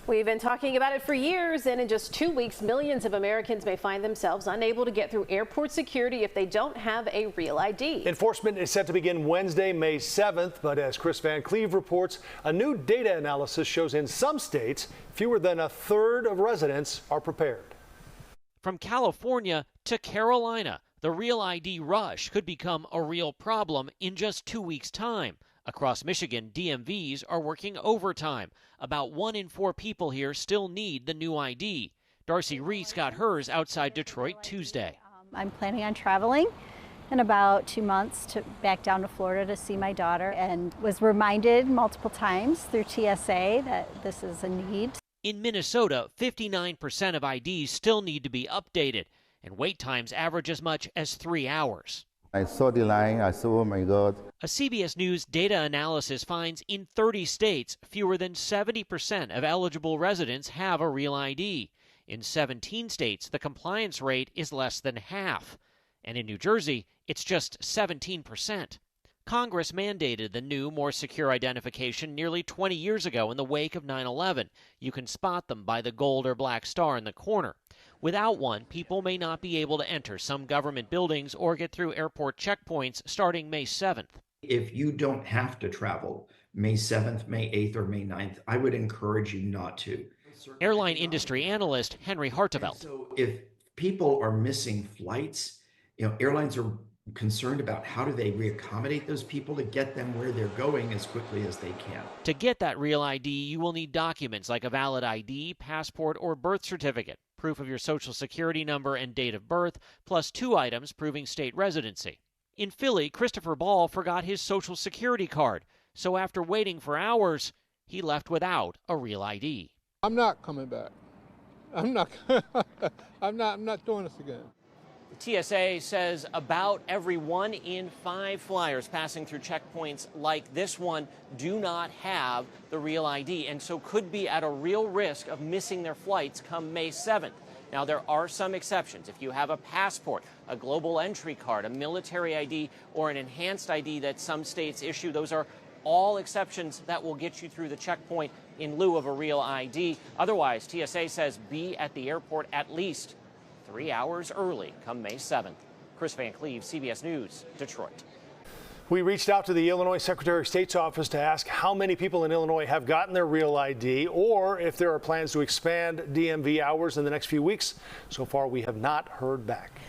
We've been talking about it for years, and in just 2 weeks, millions of Americans may find themselves unable to get through airport security if they don't have a real ID. Enforcement is set to begin Wednesday, May 7th, but as Kris Van Cleave reports, a new data analysis shows in some states, fewer than a third of residents are prepared. From California to Carolina, the real ID rush could become a real problem in just 2 weeks' time. Across Michigan, DMVs are working overtime. About 1 in 4 people here still need the new ID. Darcy Reese got hers outside Detroit Tuesday. I'm planning on traveling in about 2 months back down to Florida to see my daughter, and was reminded multiple times through TSA that this is a need. In Minnesota, 59% of IDs still need to be updated, and wait times average as much as 3 hours. I saw the line, I saw, oh my God. A CBS News data analysis finds in 30 states, fewer than 70% of eligible residents have a real ID. In 17 states, the compliance rate is less than half. And in New Jersey, it's just 17%. Congress mandated the new, more secure identification nearly 20 years ago in the wake of 9/11. You can spot them by the gold or black star in the corner. Without one, people may not be able to enter some government buildings or get through airport checkpoints starting May 7th. If you don't have to travel May 7th, May 8th, or May 9th, I would encourage you not to. Airline industry analyst Henry Hartevelt. So if people are missing flights, airlines are concerned about how do they reaccommodate those people to get them where they're going as quickly as they can. To get that real ID, you will need documents like a valid ID, passport, or birth certificate, proof of your social security number and date of birth, plus 2 items proving state residency. In Philly, Christopher Ball forgot his social security card, so after waiting for hours, he left without a real ID. I'm not coming back. I'm not doing this again. TSA says about every 1 in 5 flyers passing through checkpoints like this one do not have the real ID, and so could be at a real risk of missing their flights come May 7th. Now, there are some exceptions. If you have a passport, a global entry card, a military ID, or an enhanced ID that some states issue, those are all exceptions that will get you through the checkpoint in lieu of a real ID. Otherwise, TSA says be at the airport at least 3 hours early come May 7th. Kris Van Cleave, CBS News, Detroit. We reached out to the Illinois Secretary of State's office to ask how many people in Illinois have gotten their real ID or if there are plans to expand DMV hours in the next few weeks. So far, we have not heard back.